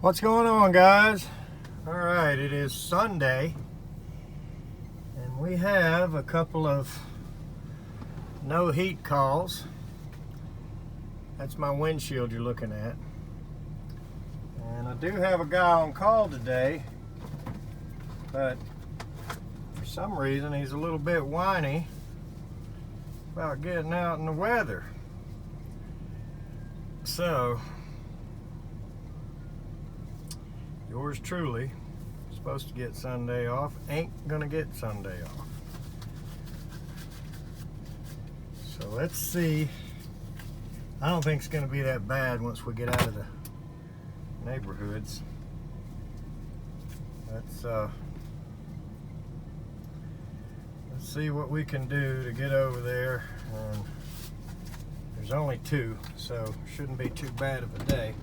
What's going on, guys? Alright, it is Sunday and we have a couple of no heat calls. That's my windshield you're looking at. And I do have a guy on call today, but for some reason he's a little bit whiny about getting out in the weather. So yours truly, supposed to get Sunday off, ain't gonna get Sunday off. So let's see. I don't think it's gonna be that bad once we get out of the neighborhoods. Let's see what we can do to get over there. There's only two, so shouldn't be too bad of a day.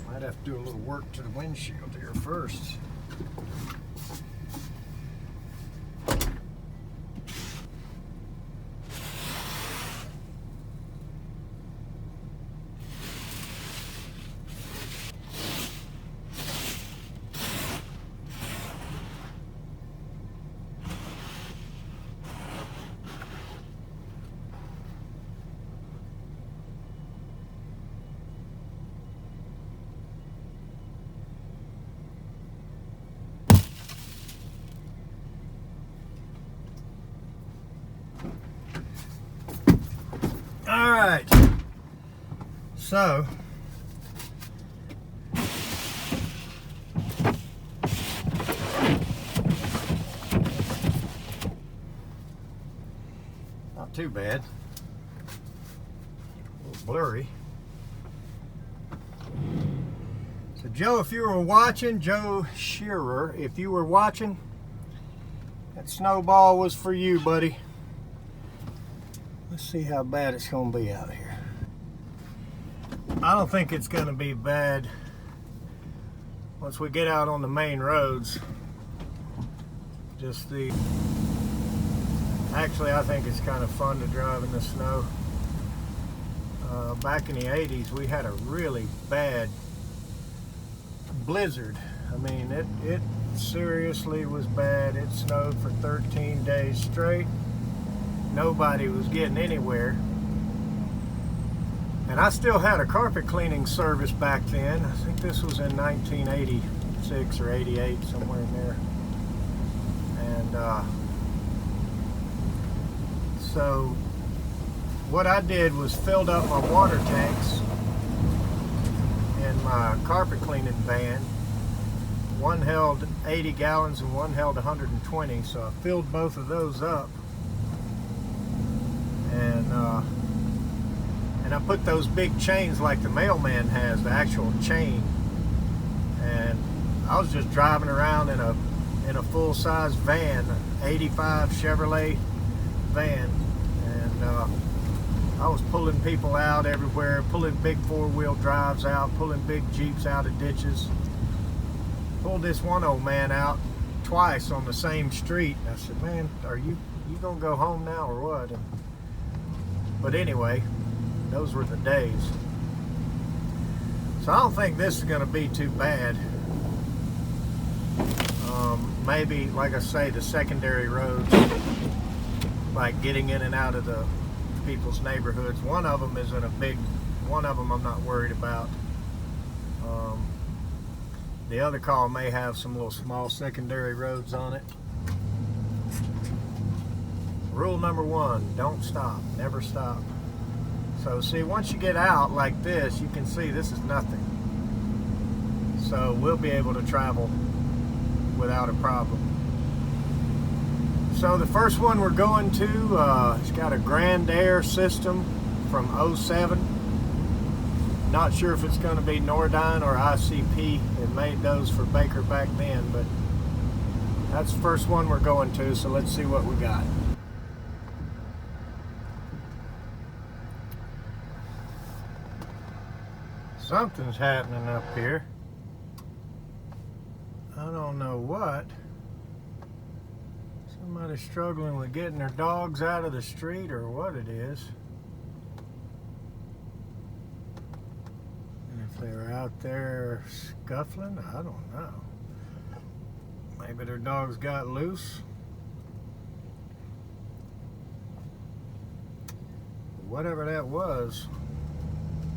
Might have to do a little work to the windshield here first. All right, so not too bad, a little blurry. So Joe, if you were watching, Joe Shearer, if you were watching, that snowball was for you, buddy. Let's see how bad it's going to be out here. I don't think it's going to be bad once we get out on the main roads. Actually, I think it's kind of fun to drive in the snow. Back in the 80s, we had a really bad blizzard. I mean, it seriously was bad. It snowed for 13 days straight. Nobody was getting anywhere. And I still had a carpet cleaning service back then. I think this was in 1986 or 88, somewhere in there. And so what I did was filled up my water tanks in my carpet cleaning van. One held 80 gallons and one held 120, so I filled both of those up. And I put those big chains like the mailman has, the actual chain. And I was just driving around in a full-size van, 85 Chevrolet van, and I was pulling people out everywhere, pulling big four-wheel drives out, pulling big Jeeps out of ditches. Pulled this one old man out twice on the same street. I said, "Man, are you gonna go home now or what?" But anyway, those were the days. So I don't think this is going to be too bad. Maybe, like I say, the secondary roads, like getting in and out of the people's neighborhoods. One of them isn't a big, one of them I'm not worried about. The other call may have some little small secondary roads on it. Rule number one, don't stop, never stop. So see, once you get out like this, you can see this is nothing. So we'll be able to travel without a problem. So the first one we're going to, it's got a GrandAire system from '07. Not sure if it's going to be Nordyne or ICP. It made those for Baker back then, but that's the first one we're going to, so let's see what we got. Something's happening up here. I don't know what. Somebody's struggling with getting their dogs out of the street or what it is. And if they were out out there scuffling. I don't know. Maybe their dogs got loose. Whatever that was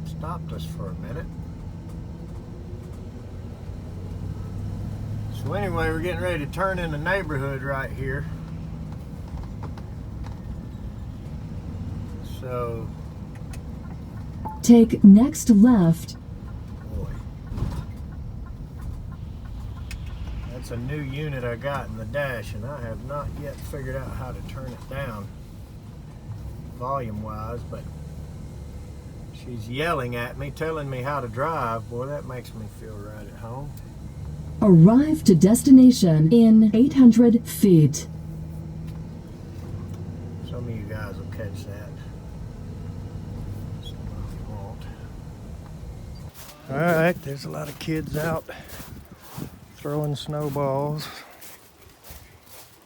stopped us for a minute. So anyway, we're getting ready to turn in the neighborhood right here. So take next left. Boy, that's a new unit I got in the dash, and I have not yet figured out how to turn it down volume wise, but she's yelling at me, telling me how to drive. Boy, that makes me feel right at home. Arrive to destination in 800 feet. Some of you guys will catch that. Some of you won't. Alright, there's a lot of kids out throwing snowballs.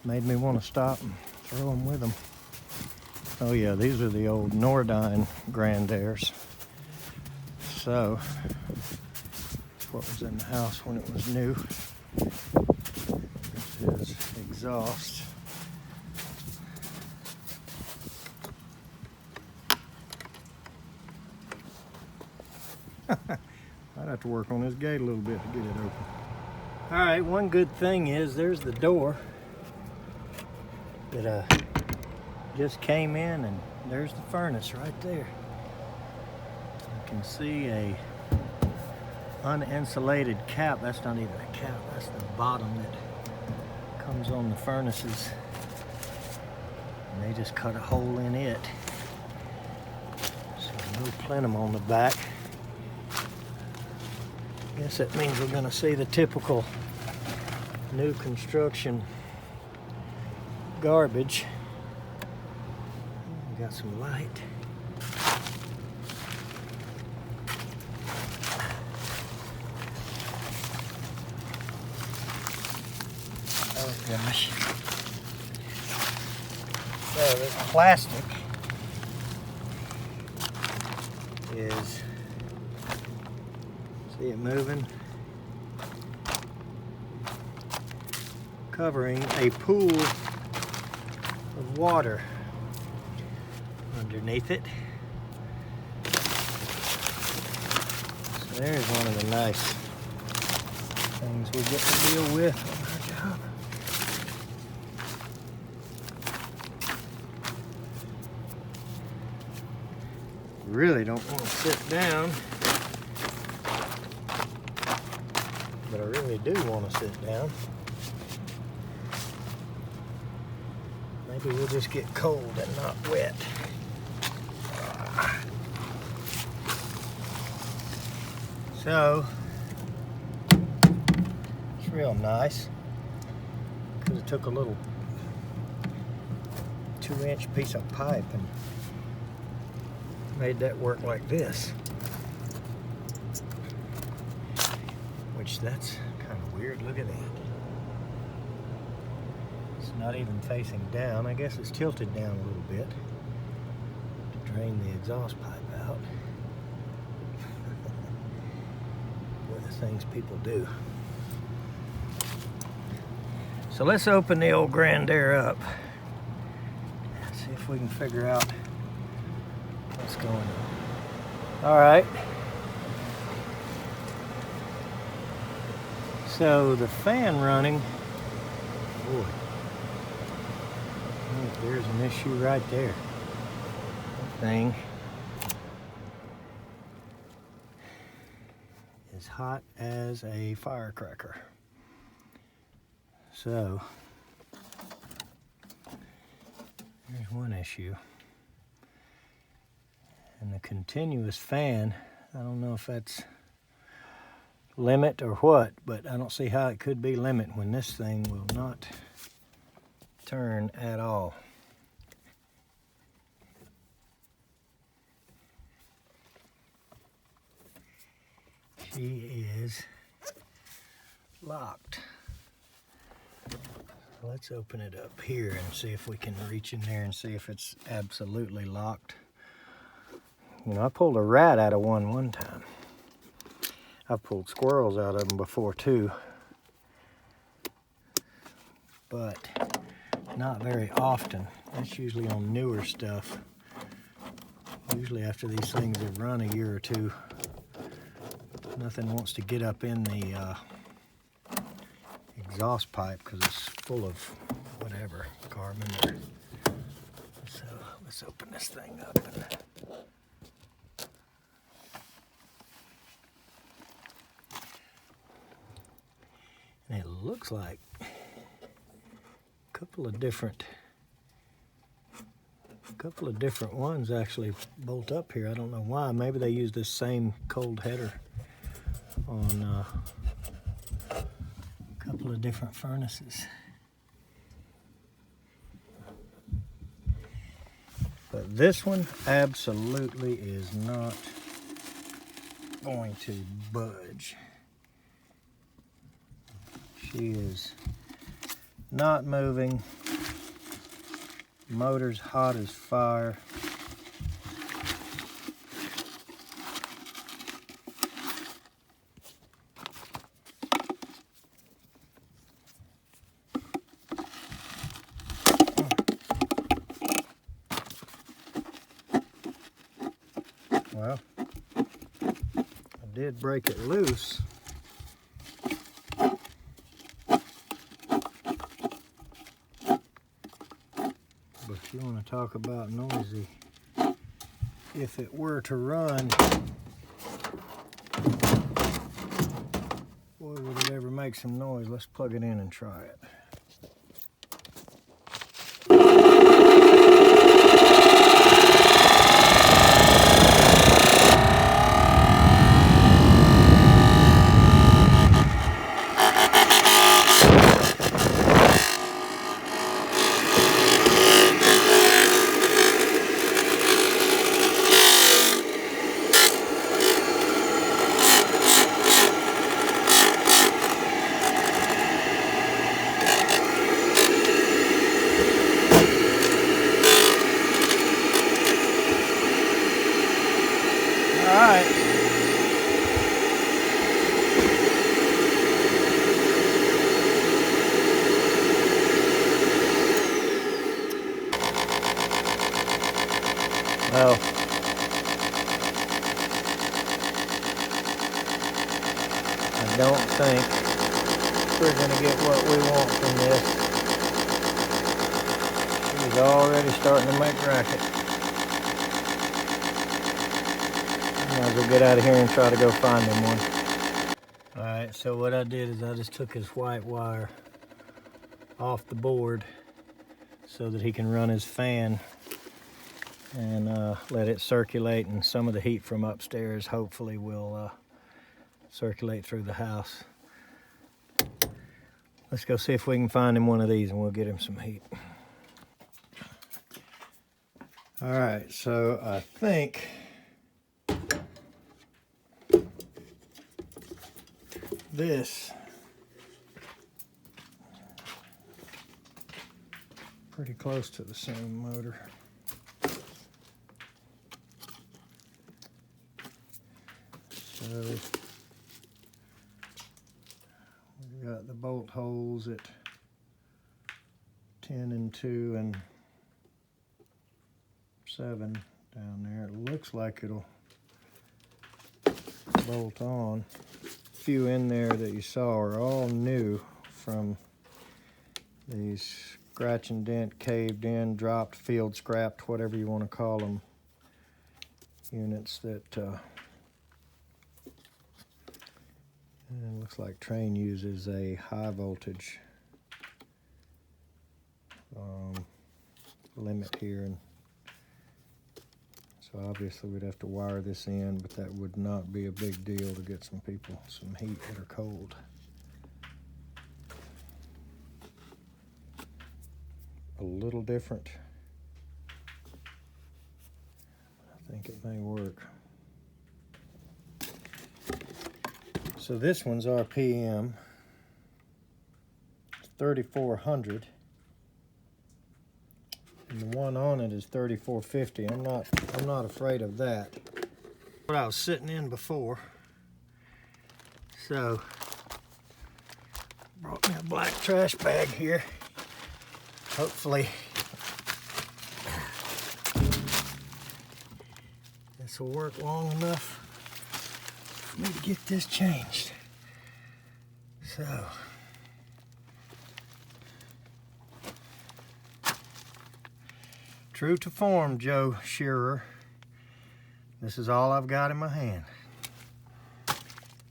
Made me want to stop and throw them with them. Oh yeah, these are the old Nordine GrandAires. So, that's what was in the house when it was new. This is exhaust. I'd have to work on this gate a little bit to get it open. Alright, one good thing is there's the door that just came in, and there's the furnace right there. You can see a uninsulated cap. That's not even a cap, that's the bottom that comes on the furnaces. And they just cut a hole in it. So no plenum on the back. Guess that means we're gonna see the typical new construction garbage. We got some light. Oh gosh. So this plastic is, see it moving? Covering a pool of water underneath it. So there's one of the nice things we get to deal with on our job. Really don't want to sit down, but I really do want to sit down. Maybe we'll just get cold and not wet. So, it's real nice because it took a little 2-inch piece of pipe and made that work like this. Which, that's kind of weird. Look at that. It's not even facing down. I guess it's tilted down a little bit to drain the exhaust pipe out. Boy, the things people do. So let's open the old GrandAire up. See if we can figure out what's going on. All right. So the fan running, boy, look, there's an issue right there. That thing is hot as a firecracker. So there's one issue. And the continuous fan, I don't know if that's limit or what, but I don't see how it could be limit when this thing will not turn at all. She is locked. Let's open it up here and see if we can reach in there and see if it's absolutely locked. You know, I pulled a rat out of one time. I've pulled squirrels out of them before too, but not very often. That's usually on newer stuff. Usually after these things have run a year or two, nothing wants to get up in the exhaust pipe because it's full of whatever, carbon. So let's open this thing up. And it looks like a couple of different ones actually bolt up here. I don't know why. Maybe they use this same cold header on a couple of different furnaces. But this one absolutely is not going to budge. She is not moving. Motor's hot as fire. Well, I did break it loose. But you want to talk about noisy. If it were to run, boy, would it ever make some noise. Let's plug it in and try it. Alright. Well, I don't think we're going to get what we want from this. She's already starting to make racket. Might as well get out of here and try to go find him one. Alright, so what I did is I just took his white wire off the board so that he can run his fan and let it circulate, and some of the heat from upstairs hopefully will circulate through the house. Let's go see if we can find him one of these and we'll get him some heat. Alright, so I think this pretty close to the same motor. So we've got the bolt holes at 10 and 2 and 7 down there. It looks like it'll bolt on. Few in there that you saw are all new from these scratch and dent, caved in, dropped, field scrapped, whatever you want to call them, units that and it looks like Train uses a high voltage limit here, and so obviously we'd have to wire this in, but that would not be a big deal to get some people some heat that are cold. A little different. I think it may work. So this one's RPM 3400. And the one on it is 3450. I'm not afraid of that. What I was sitting in before, So, brought me a black trash bag here. Hopefully, this will work long enough for me to get this changed. So, true to form, Joe Shearer. This is all I've got in my hand.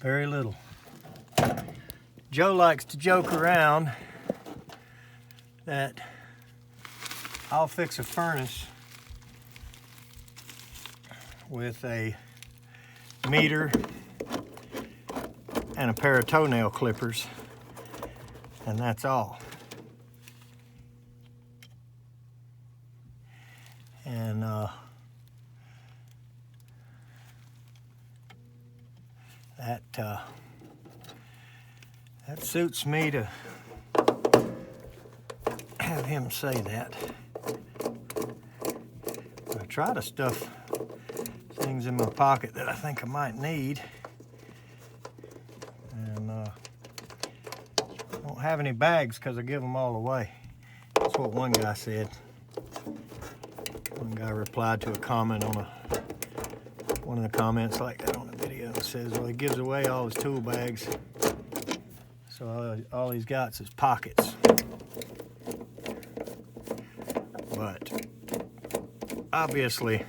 Very little. Joe likes to joke around that I'll fix a furnace with a meter and a pair of toenail clippers, and that's all. And that suits me to have him say that. I try to stuff things in my pocket that I think I might need, and I don't have any bags because I give them all away. That's what one guy said. One guy replied to a comment on one of the comments like that on the video, and says, well, he gives away all his tool bags, so all he's got is pockets. But obviously,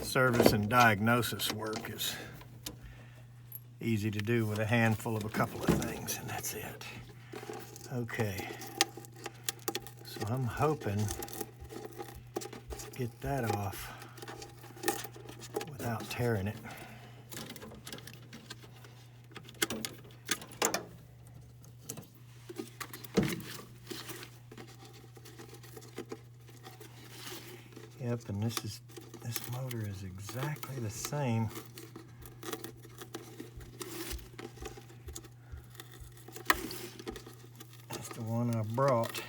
service and diagnosis work is easy to do with a handful of a couple of things, and that's it. Okay, so I'm hoping to get that off without tearing it. Yep, and this motor is exactly the same as the one I brought.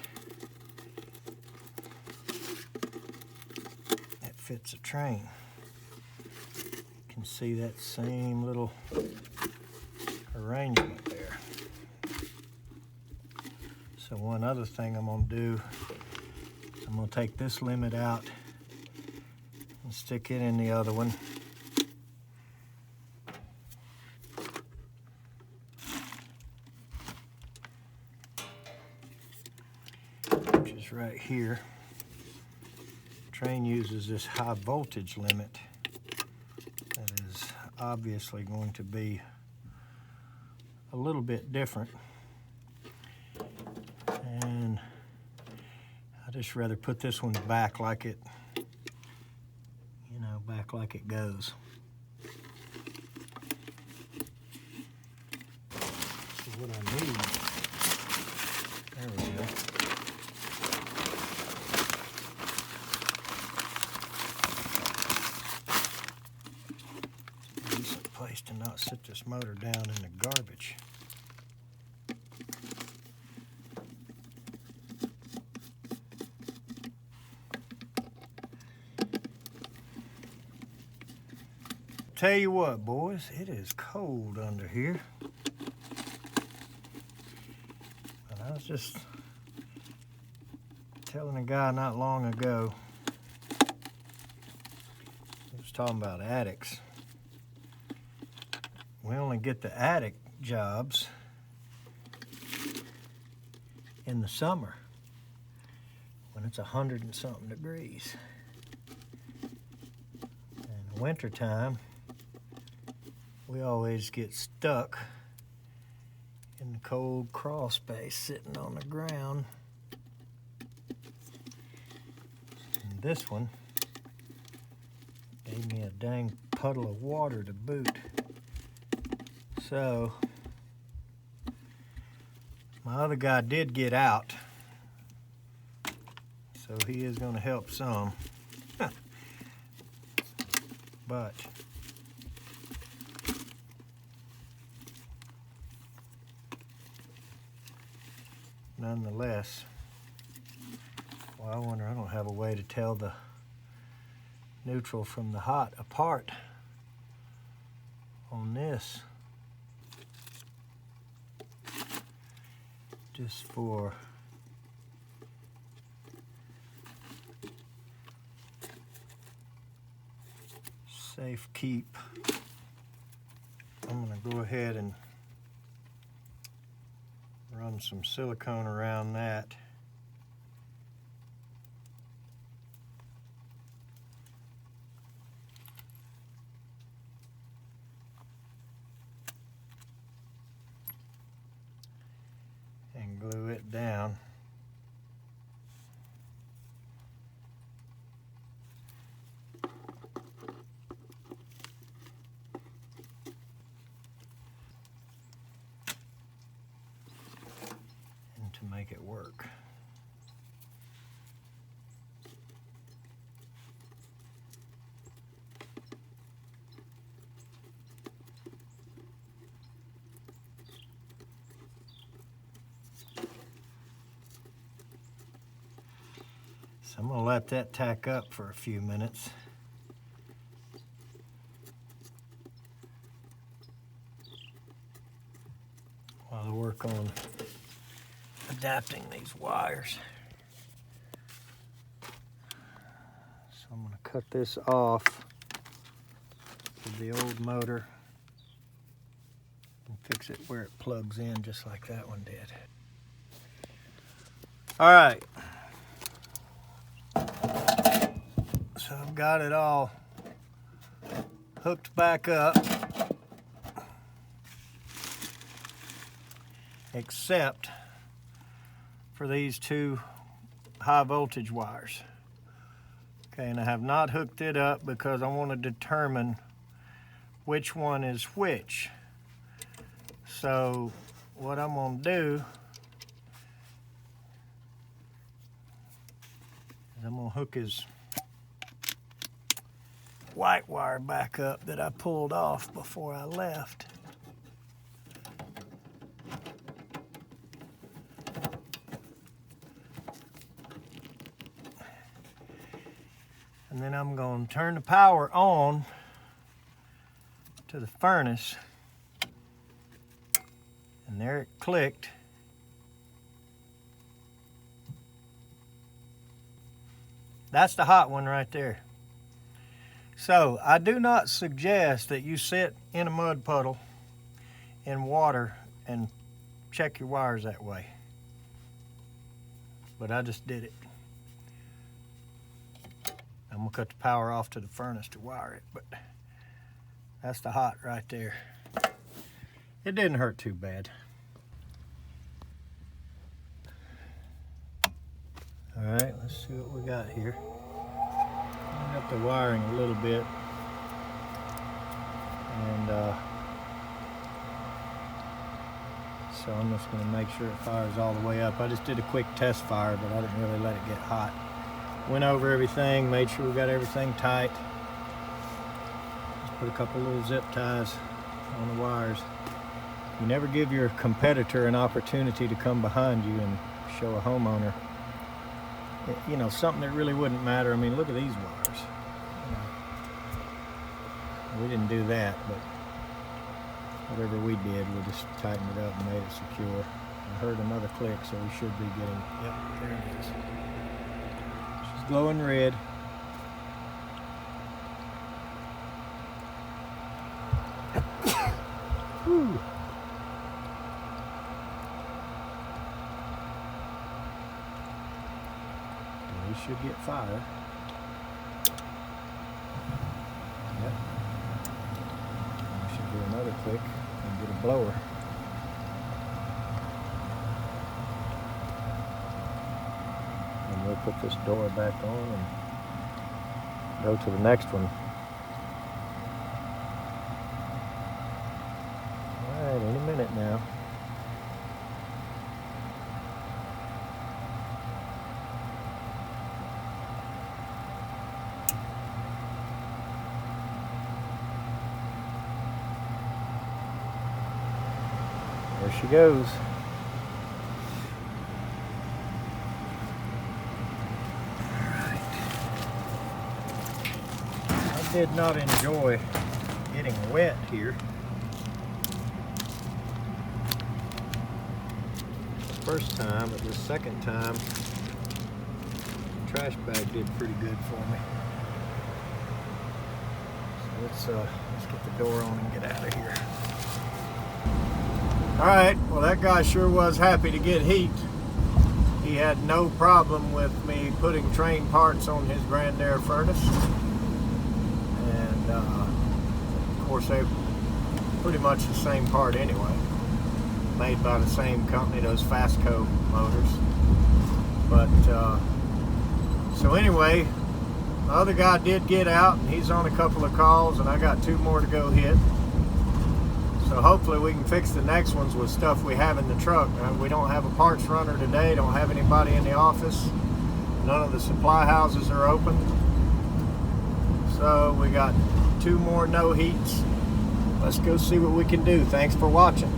It fits a train. You can see that same little arrangement there. So one other thing I'm going to do is I'm going to take this limit out and stick it in the other one. Which is right here. The train uses this high voltage limit that is obviously going to be a little bit different. And I just rather put this one back like it back like it goes. So what I need, there we go. It's a decent place to not sit this motor down in the garbage. Tell you what, boys, it is cold under here. And I was just telling a guy not long ago, he was talking about attics. We only get the attic jobs in the summer when it's 100 and something degrees. In the wintertime, we always get stuck in the cold crawl space sitting on the ground. And this one gave me a dang puddle of water to boot. So my other guy did get out, so he is going to help some. But nonetheless, well, I wonder, I don't have a way to tell the neutral from the hot apart on this, just for safe keep. I'm going to go ahead and run some silicone around that. And glue it down. And to make it work. So I'm going to let that tack up for a few minutes. While I work on adapting these wires. So I'm going to cut this off with the old motor and fix it where it plugs in just like that one did. All right. So I've got it all hooked back up, except for these two high voltage wires. Okay, and I have not hooked it up because I want to determine which one is which. So what I'm going to do is I'm going to hook his white wire back up that I pulled off before I left. And then I'm going to turn the power on to the furnace. And there it clicked. That's the hot one right there. So I do not suggest that you sit in a mud puddle in water and check your wires that way. But I just did it. I'm gonna cut the power off to the furnace to wire it, but that's the hot right there. It didn't hurt too bad. All right, let's see what we got here. Clean up the wiring a little bit, and so I'm just going to make sure it fires all the way up. I just did a quick test fire, but I didn't really let it get hot. Went over everything, made sure we got everything tight. Just put a couple little zip ties on the wires. You never give your competitor an opportunity to come behind you and show a homeowner, you know, something that really wouldn't matter. I mean, look at these wires. You know, we didn't do that, but whatever we did, we just tightened it up and made it secure. I heard another click, so we should be getting, yep, there it is. She's glowing red. Whew. We should get fire. Yep. We should do another click and get a blower. And we'll put this door back on and go to the next one. All right, any minute now. There she goes. Alright. I did not enjoy getting wet here. first time, but the second time, the trash bag did pretty good for me. So let's get the door on and get out of here. All right, well that guy sure was happy to get heat. He had no problem with me putting train parts on his GrandAire furnace. And of course they're pretty much the same part anyway. Made by the same company, those Fastco motors. But so anyway, the other guy did get out and he's on a couple of calls, and I got 2 more to go hit. So hopefully we can fix the next ones with stuff we have in the truck. We don't have a parts runner today, don't have anybody in the office. None of the supply houses are open. So we got 2 more no heats. Let's go see what we can do. Thanks for watching.